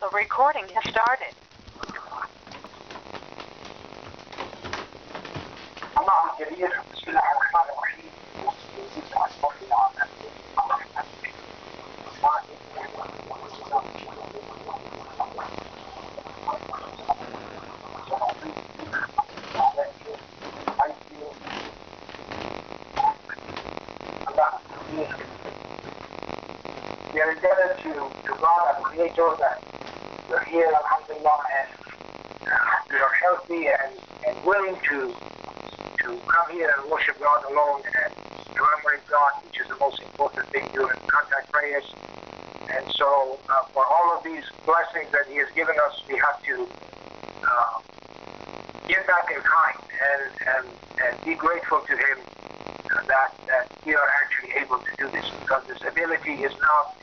The recording has started. الله الكبير بسم الله الرحمن الرحيم We are indebted to God, our Creator, that we're here, alhamdulillah, and we are healthy and willing to come here and worship God alone and remembering God, which is the most important thing during contact prayers. And so for all of these blessings that He has given us, we have to give back in kind and be grateful to Him that we are actually able to do this, because this ability is not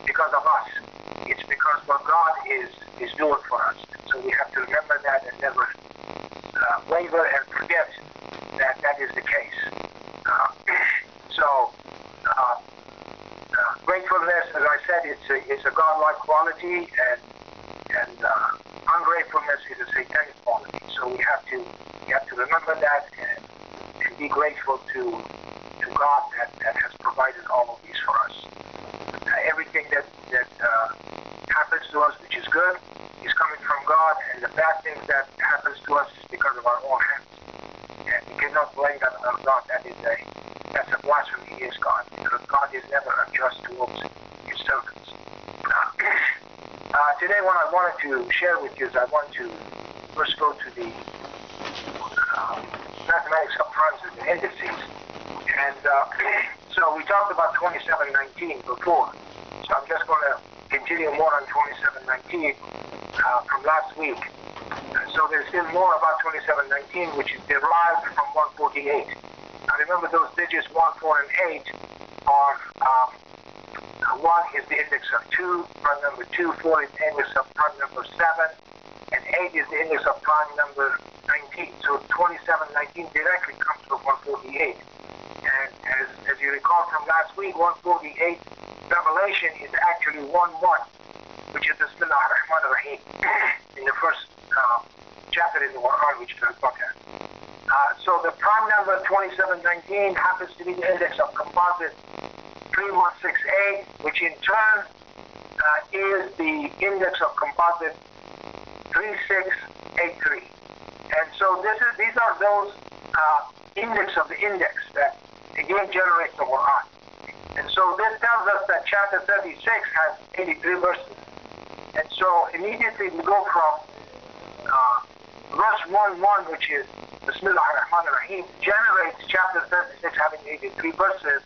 because of us. It's because what God is doing for us. So we have to remember that and never waver and forget that is the case. Gratefulness, as I said, it's a godlike quality, and ungratefulness is a satanic quality. So we have to remember that and be grateful to God that has provided all of these for us. Everything that happens to us, which is good, is coming from God, and the bad things that happens to us is because of our own hands. And we cannot blame that on God. That's a blasphemy against God, because God is never unjust towards His servants. Today, what I wanted to share with you is I want to first go to the mathematics of primes and indices. And so we talked about 2719 before. So I'm just going to continue more on 2719 from last week. So there's still more about 2719, which is derived from 148. Now remember, those digits 1, 4, and 8 are 1 is the index of 2, prime number 2, 4 is the index of prime number 7, and 8 is the index of prime number 19. So 2719 directly comes from 148. And as you recall from last week, 148 revelation is actually 1-1, which is Bismillah ar-Rahman ar-Rahim in the first chapter in the Quran, which we'll look at. So the prime number 2719 happens to be the index of composite 3168, which in turn is the index of composite 3683. And so these are those index of the index that again generates the Quran. And so this tells us that chapter 36 has 83 verses. And so immediately we go from verse 1-1, which is Bismillah ar-Rahman ar-Rahim, generates chapter 36 having 83 verses.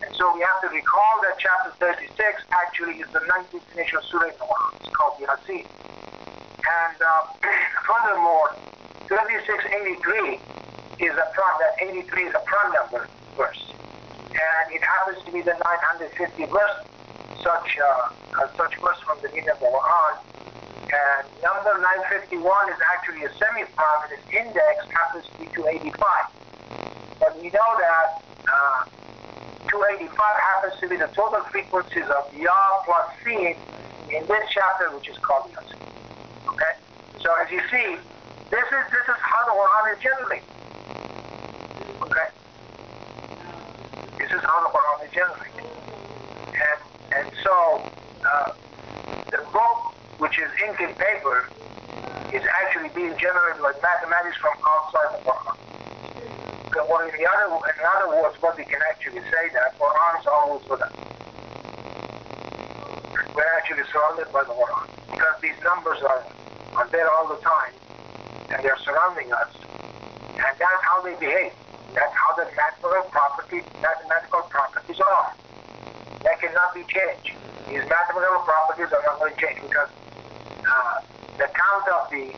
And so we have to recall that chapter 36 actually is the 19th initial surah in the Quran. It's called Yasin. And furthermore, 3683 is a prime, that 83 is a prime number verse. And it happens to be the 950 verse, such verse from the beginning of the Quran. And number 951 is actually a semi-prime, and its index happens to be 285. But we know that 285 happens to be the total frequencies of Ya plus Sin in this chapter, which is called Yasin. Okay? So as you see, this is how the Quran is generated. Okay? This is how the Quran is generated. And so the book, which is ink and paper, is actually being generated like mathematics from outside the Quran. Or in other words, what we can actually say that Quran is always with us. We're actually surrounded by the Quran, because these numbers are there all the time, and they're surrounding us, and that's how they behave. That's how the mathematical properties are. That cannot be changed. These mathematical properties are not going to change, because the count of the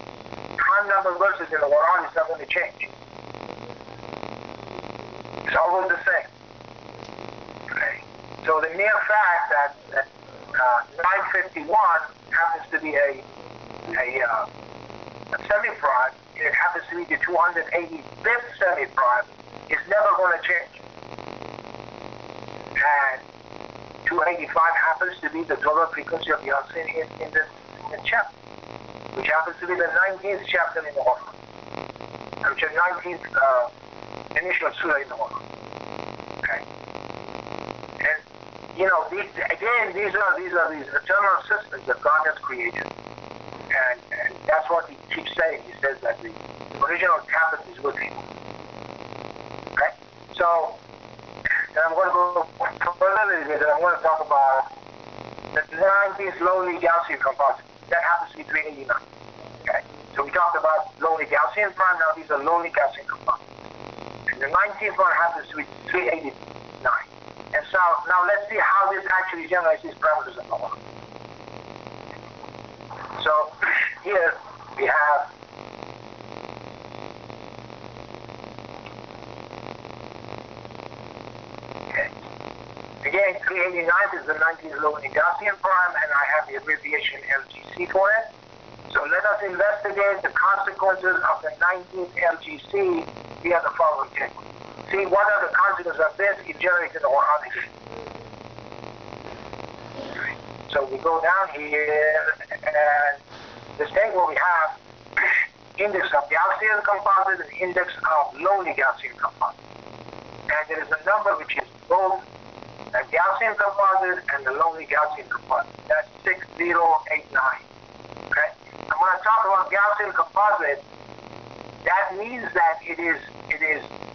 prime number verses in the Quran is not going to change. It's always the same. Okay. So the mere fact that 951 happens to be a semi-prime, it happens to be the 285th semi-prime, is never going to change. 285 happens to be the total frequency of Yasin in this chapter, which happens to be the 19th chapter in the Quran, which is 19th initial surah in the Quran. Okay, and these are these eternal systems that God has created, and that's what he keeps saying. He says that the original tablet is with him. Okay, so. And I'm going to go further a little bit, and I'm going to talk about the 19th lonely Gaussian composite. That happens to be 389. Okay? So we talked about lonely Gaussian prime, now these are lonely Gaussian composites. And the 19th one happens to be 389. And so now let's see how this actually generates these parameters of the one. So here we have again, 389 is the 19th lonely Gaussian prime, and I have the abbreviation LGC for it. So let us investigate the consequences of the 19th LGC via the following table. See what are the consequences of this in generating the Quran again. So we go down here, and this table we have index of Gaussian composite and index of lonely Gaussian composite. And there is a number which is both the Gaussian composite and the lonely Gaussian composite. That's 6089. Okay? And when I talk about Gaussian composite, that means that it is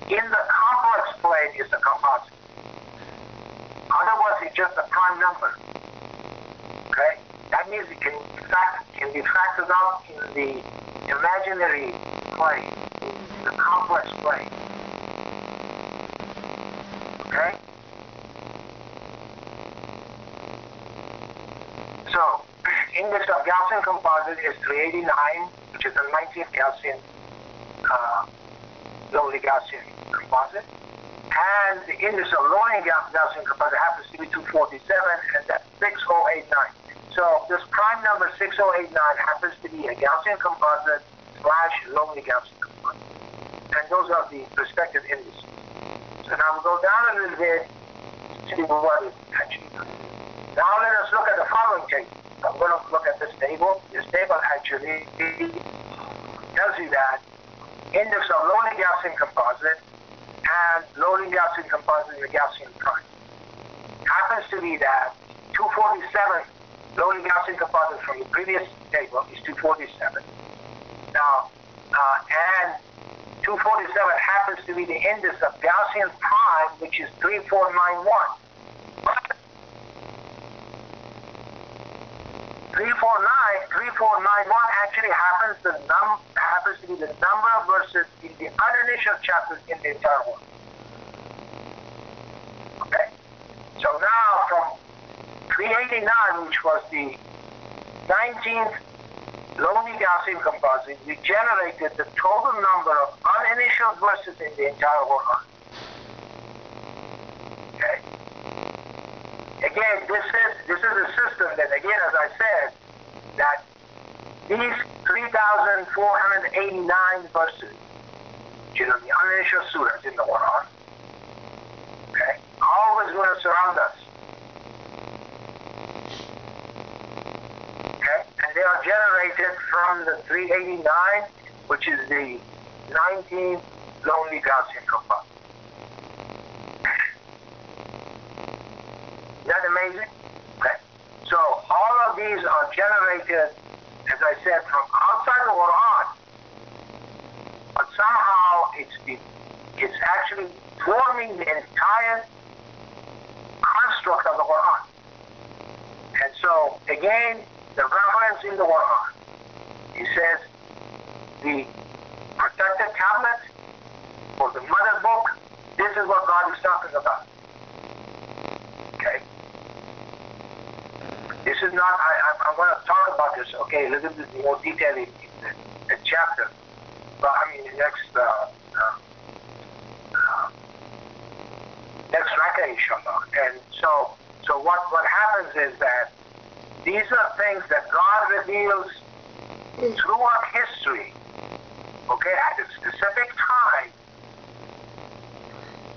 in the complex plane is a composite. Otherwise, it's just a prime number. Okay? That means it can be factored out in the imaginary plane, the complex plane. Okay? So, index of Gaussian composite is 389, which is the 19th Gaussian, lonely Gaussian composite. And the index of lonely Gaussian composite happens to be 247, and that's 6089. So, this prime number 6089 happens to be a Gaussian composite / lonely Gaussian composite. And those are the respective indices. So now we'll go down a little bit to see what is actually done. Now let us look at the following table. I'm going to look at this table. This table actually tells you that index of lonely Gaussian composite and lonely Gaussian composite in the Gaussian prime happens to be that 247 lonely Gaussian composite from the previous table is 247. Now, and 247 happens to be the index of Gaussian prime, which is 3491. 3491 actually happens to be the number of verses in the uninitial chapters in the entire world. Okay? So now from 389, which was the 19th lonely Gaussian composite, we generated the total number of uninitial verses in the entire Quran. Okay? Again, this is a system that, again, as I said, that these 3,489 verses, which are the uninitial surahs in the Quran, okay, always going to surround us. Okay? And they are generated from the 389, which is the 19th lonely Gaussian composite. Is that amazing? Okay. So all of these are generated, as I said, from outside the Quran, but somehow it's actually forming the entire construct of the Quran. And so again, the reference in the Quran, he says the protected tablet or the mother book, this is what God is talking about. Okay? This is not, I'm going to talk about this, okay, a little bit more detail in the chapter, but I mean the next rakah, inshallah. And so what happens is that these are things that God reveals throughout history, okay, at a specific time,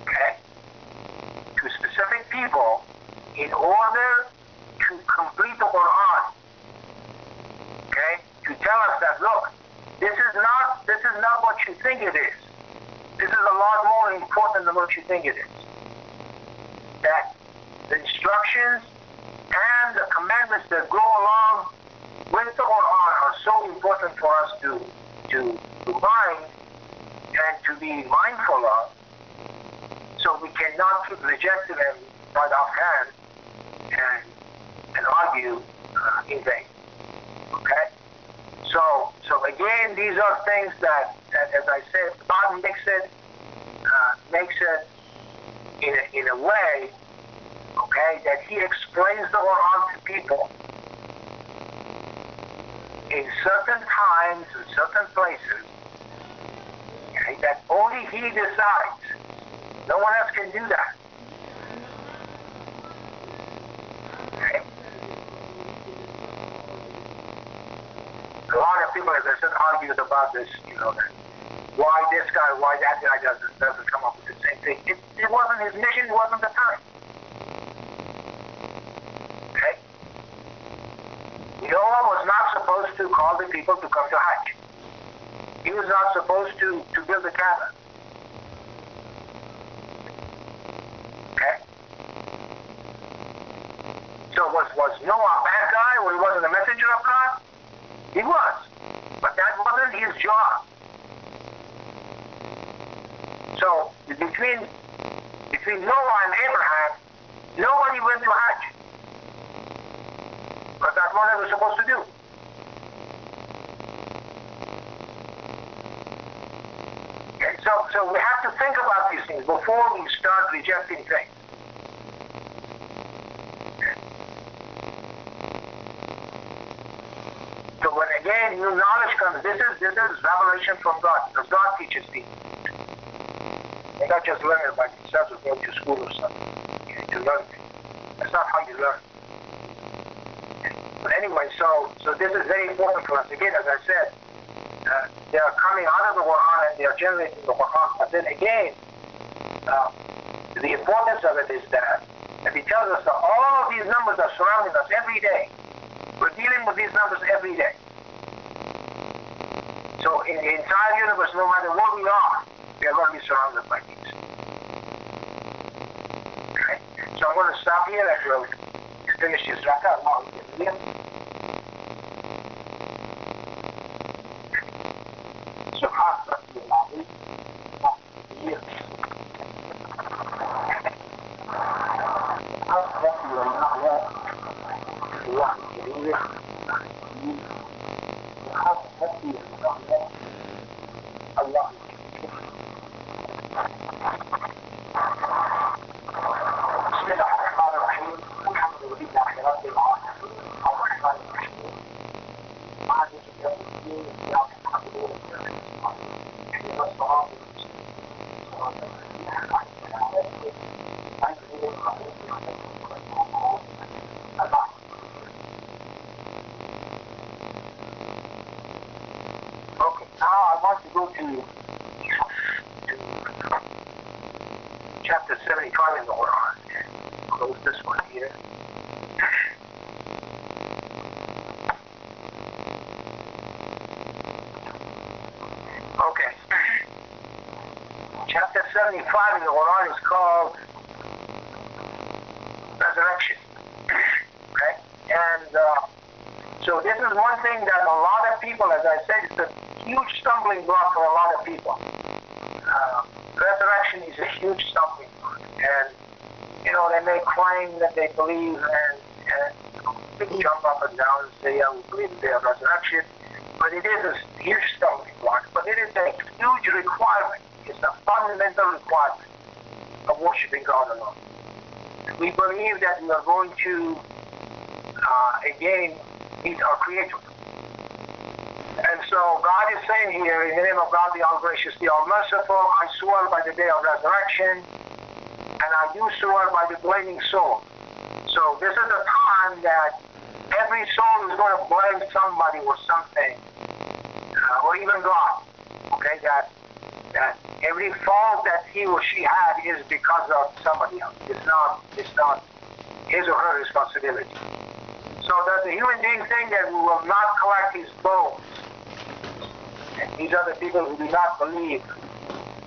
okay, to specific people, in order to complete the Quran. Okay? To tell us that, look, this is not what you think it is. This is a lot more important than what you think it is. That the instructions and the commandments that go along with the Quran are so important for us to mind and to be mindful of, so we cannot keep rejecting them right offhand and argue in vain. Okay? So again, these are things that as I said, God makes it in a way, okay, that He explains the Quran to people in certain times, in certain places, okay, that only He decides. No one else can do that. Okay? A lot of people, as I said, argued about this, that why this guy, why that guy doesn't come up with the same thing. It wasn't his mission, it wasn't the time. Okay? Noah was not supposed to call the people to come to Hajj. He was not supposed to build a Kaaba. Okay? So was Noah a bad guy, or he wasn't a messenger of God? He was. But that wasn't his job. So between Noah and Abraham, nobody went to Hajj. Because that's what they were supposed to do. Okay, so we have to think about these things before we start rejecting things. Okay. So when again new knowledge comes, this is revelation from God, because God teaches people. They don't just learn it by themselves or go to school or something. You need to learn it. That's not how you learn. But anyway, so this is very important for us. Again, as I said, they are coming out of the Quran and they are generating the Quran. But then again, the importance of it is that He tells us that all of these numbers are surrounding us every day. We're dealing with these numbers every day. So in the entire universe, no matter where we are going to be surrounded by these. Okay? So I'm going to stop here and we'll finish this rakah. Allah. بسم الله الرحمن الرحيم. الحمد لله رب العالمين الرحمن الرحيم مالك يوم الدين إياك نعبد وإياك نستعين اهدنا الصراط المستقيم صراط الذين أنعمت عليهم غير المغضوب عليهم ولا الضالين. Okay, now I want to go to chapter 75 in the Quran. Close this one here. Okay. Chapter 75 in the Quran is called Resurrection. Okay? And so this is one thing that a lot of people, as I said, it's a huge stumbling block for a lot of people. Resurrection is a huge stumbling block. And, they may claim that they believe and they jump up and down and say, yeah, we believe in the resurrection. But it is a huge stumbling block. But it is a huge requirement. It's a fundamental requirement of worshiping God alone. We believe that we are going to, again, meet our Creator. And so God is saying here, in the name of God, the All-Gracious, the All-Merciful, I swear by the day of resurrection, and I do swear by the blaming soul. So this is a time that every soul is going to blame somebody or something, or even God. Okay, that every fault that he or she had is because of somebody else. It's not his or her responsibility. So does the human being think that we will not collect his bones? And these are the people who do not believe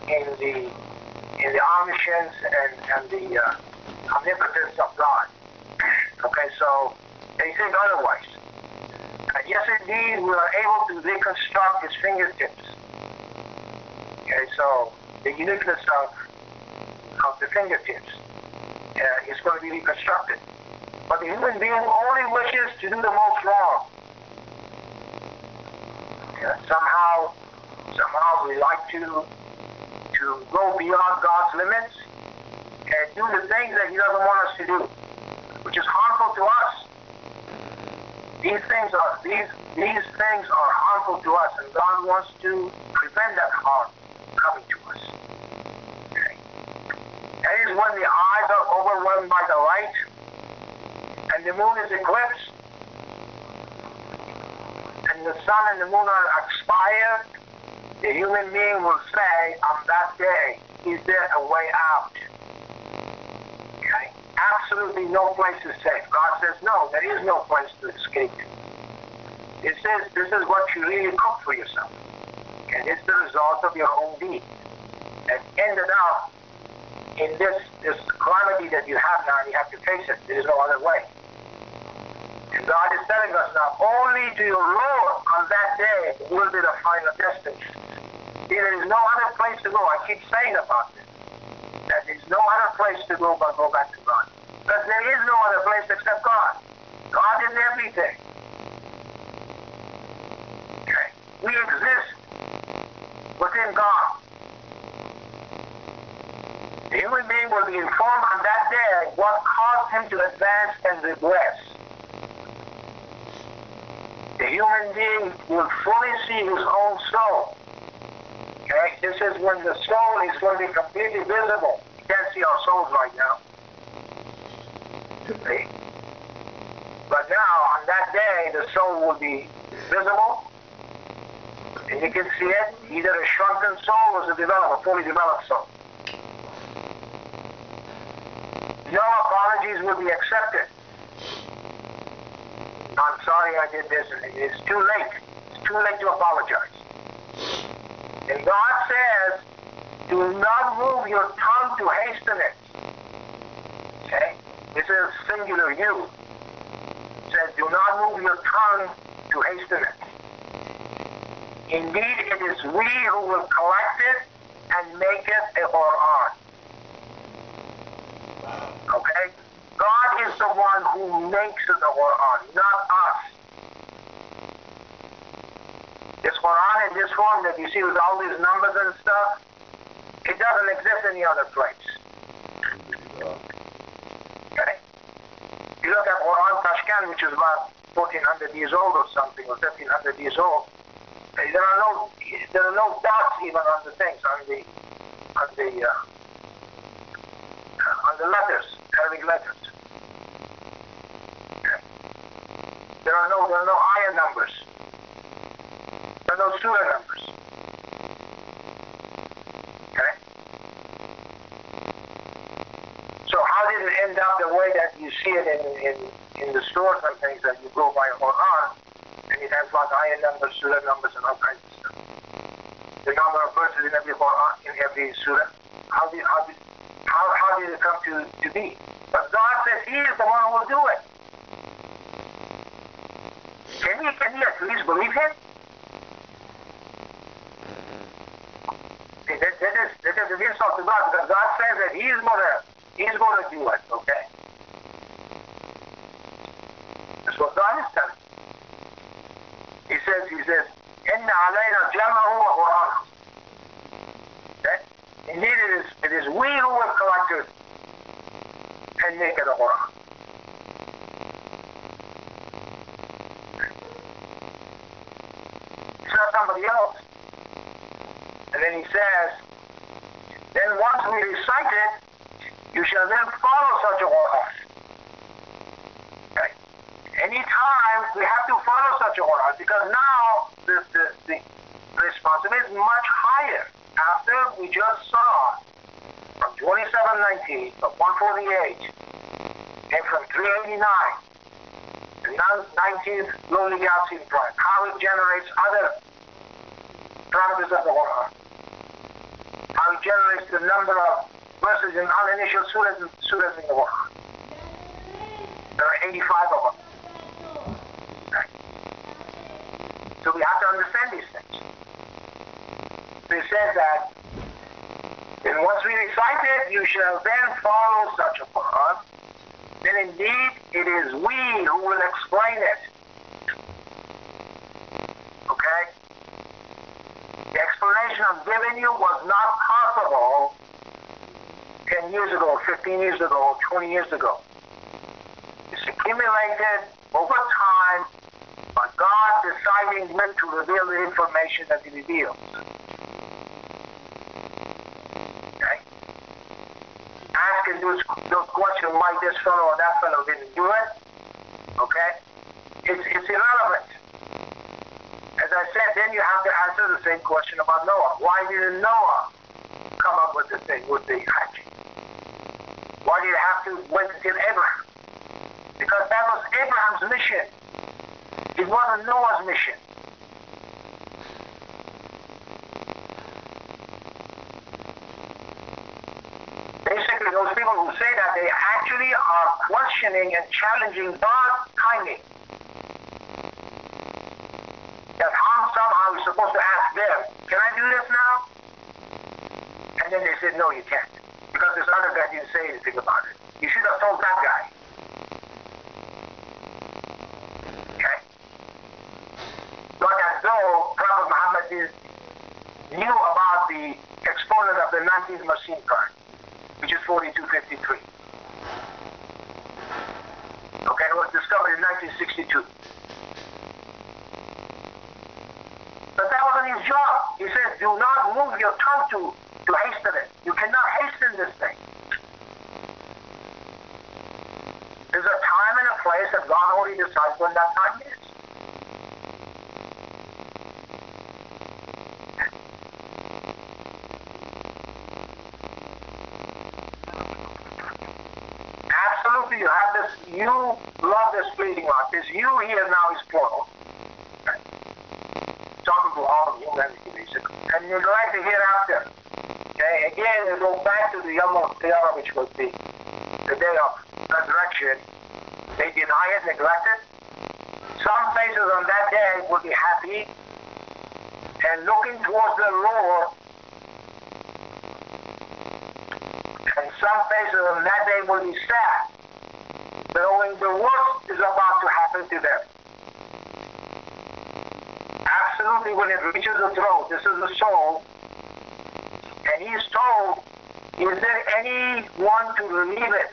in the omniscience and the omnipotence of God. Okay, so they think otherwise. And yes, indeed, we are able to reconstruct his fingertips. Okay, so the uniqueness of the fingertips is going to be reconstructed. But the human being only wishes to do the most wrong. Somehow we like to go beyond God's limits and do the things that he doesn't want us to do, which is harmful to us. These things are harmful to us, and God wants to prevent that harm coming to us. Okay. That is when the eyes are overwhelmed by the light and the moon is eclipsed and the sun and the moon are expired. The human being will say on that day, is there a way out? Okay? Absolutely no place is safe. God says, no, there is no place to escape. It says, this is what you really cook for yourself. And it's the result of your own deed. And ended up in this calamity that you have now, and you have to face it. There is no other way. And God is telling us now, only to your Lord on that day will be the final destination. There is no other place to go. I keep saying about this. That there is no other place to go but go back to God. Because there is no other place except God. God is everything. Okay? We exist within God. The human being will be informed on that day what caused him to advance and regress. The human being will fully see his own soul. Okay? This is when the soul is going to be completely visible. You can't see our souls right now. See? But now, on that day, the soul will be visible. And you can see it, either a shrunken soul or a fully developed soul. No apologies will be accepted. I'm sorry I did this. It's too late. It's too late to apologize. And God says, do not move your tongue to hasten it. Okay? This is singular you. It says, do not move your tongue to hasten it. Indeed, it is we who will collect it and make it a Quran. Okay? God is the one who makes the Quran, not us. This Quran in this form that you see with all these numbers and stuff, it doesn't exist any other place. Okay? You look at Quran Tashkent, which is about 1400 years old or something, or 1500 years old. There are no dots even on the things, on the letters, Arabic letters. Okay. There are no ayah numbers. There are no surah numbers. Okay. So how did it end up the way that you see it in the stores and things that you go by Quran, and it has like ayah numbers, surah numbers, and all kinds of stuff. The number of verses in every Quran, in every surah. How did it come to be? But God says He is the one who will do it. Can you at least believe Him? That is an insult to God, because God says that He's going to do it. Okay. That's what God is telling. He says, "Inna alayna jama'u wa Qur'an." Okay? Indeed, it is we who will collect it and make it a Quran. It's not somebody else. And then he says, then once we recite it, you shall then follow such a Quran. Okay? Anytime we have to follow such a Quran, because now the responsibility is much higher. After we just saw from 2719 to 148 and from 389, the 19th lonely galaxy prime, how it generates other parameters of the Quran, how it generates the number of verses in uninitial surahs in the Quran. There are 85 of them. Right? So we have to understand these things. So it says that, and once we recite it, you shall then follow such a Quran. Then indeed it is we who will explain it. Okay? The explanation I'm giving you was not possible 10 years ago, 15 years ago, 20 years ago. It's accumulated over time by God deciding when to reveal the information that He reveals. Okay? Asking those questions why this fellow or that fellow didn't do it. Okay? It's irrelevant. As I said, then you have to answer the same question about Noah. Why didn't Noah come up with the thing, with the Hajj? Why did it have to wait until Abraham? Because that was Abraham's mission. It wasn't Noah's mission. Basically, those people who say that, they actually are questioning and challenging God's timing. That somehow we're supposed to ask them, can I do this now? And then they said, no, you can't. Because this other guy didn't say anything about it. You should have told that guy. Okay? Not as though Prophet Muhammad knew about the exponent of the 19th machine card, which is 4253. Okay, it was discovered in 1962. But that wasn't his job. He says, do not move your tongue to hasten it. You cannot hasten this thing. There's a time and a place that God only decides when that time is. Absolutely, you have this, you love this fleeting life. This you here now is plural. Okay. Talking to all of humanity, basically. And you're glad to hereafter. Okay, again, we go back to the Yom Tiyara, which was the day of resurrection. They deny it, neglect it. Some faces on that day will be happy and looking towards the Lord. And some faces on that day will be sad, knowing the worst is about to happen to them. Absolutely, when it reaches the throne, this is the soul. And he is told, is there anyone to relieve it?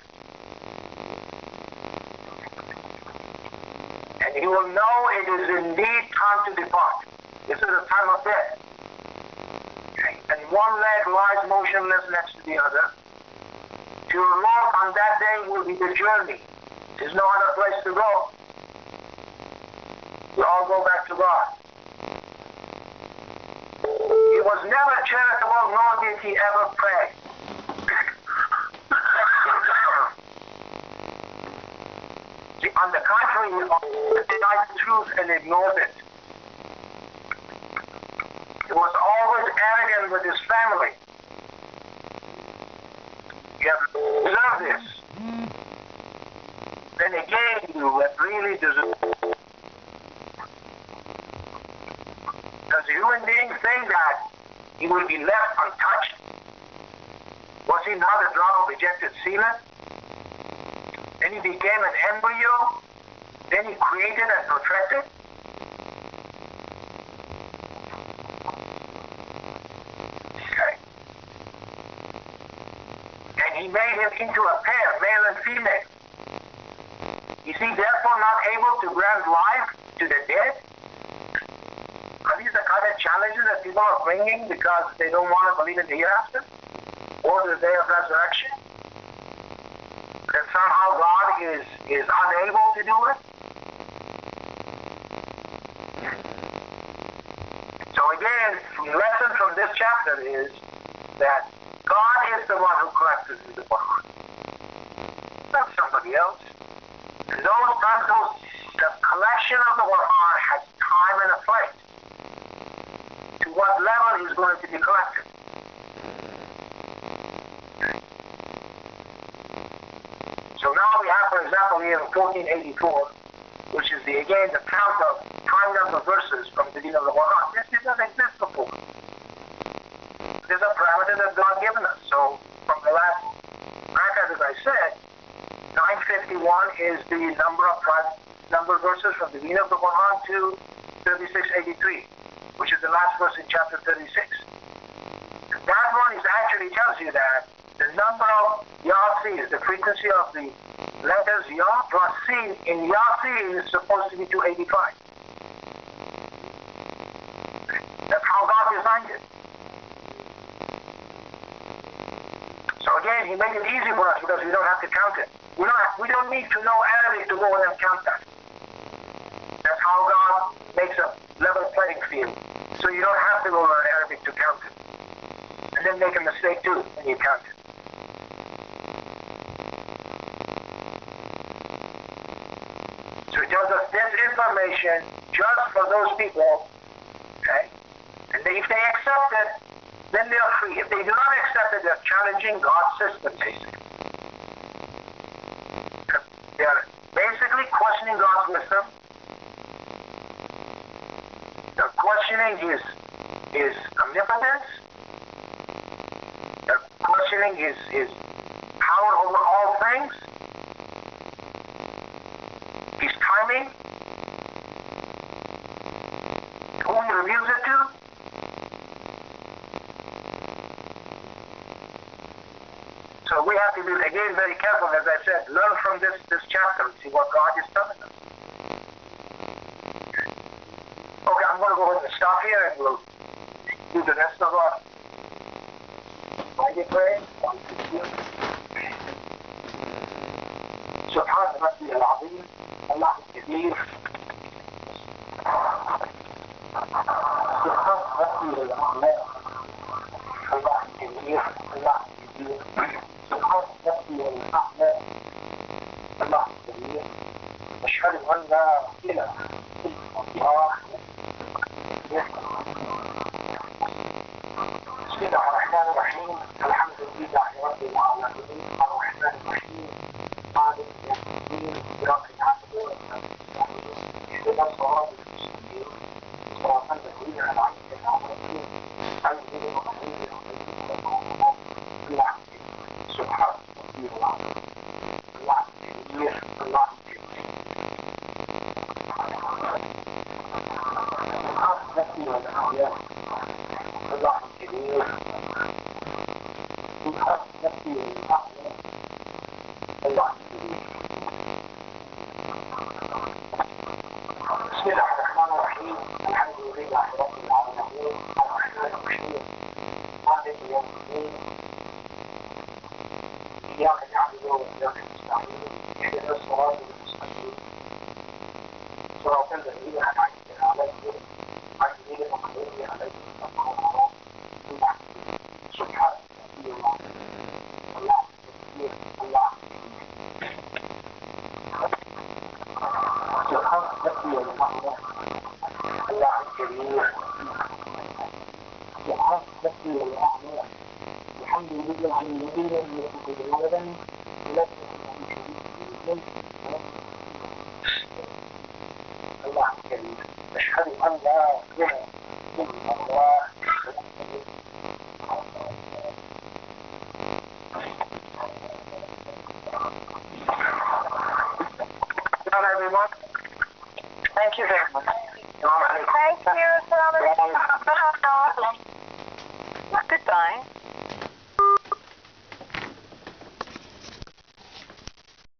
And he will know it is indeed time to depart. This is the time of death. Okay. And one leg lies motionless next to the other. To your Lord on that day will be the journey. There's no other place to go. We all go back to God. He was never charitable, nor did he ever pray. See, on the contrary, he denied the truth and ignored it. He was always arrogant with his family. You have to observe this. Then again, you would really deserve. Does human beings think that he will be left untouched? Was he not a drop of ejected semen? Then he became an embryo. Then he created and perfected. Okay. And he made him into a pair, male and female. Is he therefore not able to grant life to the dead? Are these the kind of challenges that people are bringing because they don't want to believe in the hereafter? Or the day of resurrection? That somehow God is unable to do it? So again, the lesson from this chapter is that God is the one who collected the Quran. Not somebody somebody else. And the collection of the Quran has time and a place to what level is going to be collected. So now we have, for example, here in 1484, which is the count of time number verses from the beginning of the Quran. This did not exist before. There's a parameter that God given us. So from the last bracket, as I said, 951 is the number verses from the beginning of the Quran to 3683, which is the last verse in chapter 36. And that one actually tells you that the number of Yasin, the frequency of the letters Ya plus Sin in Yasin is supposed to be 285. That's how God designed it. So again, He made it easy for us because we don't have to count it. We don't need to know Arabic to go in and count that. That's how God makes a level playing field. So you don't have to go learn Arabic to count it. And then make a mistake too when you count it. So it tells us this information just for those people, okay? And if they accept it, then they are free. If they do not accept it, they're challenging God's system, basically. They're basically questioning God's wisdom. They're questioning His omnipotence. They're questioning His power over all things. His timing. Who He reveals it to. So we have to be, again, very careful, as I said, learn from this chapter and see what God is telling us. Okay, I'm going to go ahead and stop here and we'll do the rest of our Friday prayer. سبحان ربي العظيم الله الكبير سبحان ربي الأعلى الله الكبير الله الكبير سبحان ربي الأعلى الله الكبير أشهد أن لا إله إلا الله بسم الله الرحمن الرحيم الحمد لله رب العالمين الرحمن الرحيم مالك يوم الدين إياك نعبد وإياك نستعين اهدنا الصراط المستقيم صراط الذين أنعمت عليهم غير المغضوب عليهم الله سبحان ربي العظيم الله الكبير الله الكبير سبحان ربي الأعلى الله الكبير سبحان ربي الأعلى الله الكبير بسم الله الرحمن الرحيم الحمد لله رب العالمين الرحمن الرحيم مالك يوم الدين إياك نعبد وإياك نستعين اهدنا الصراط المستقيم صراط الذين أنعمت عليهم غير المغضوب عليهم ولا الضالين سبحان ربي العظيم الله الكبير الله سبحان ربي الأعلى الله الكبير سبحان ربي الأعلى الحمد لله الذي لم يتخذ ولدا ولم يكن له شريك الله الكريم أشهد أن لا إله إلا الله everyone. Thank you very much. Thank you.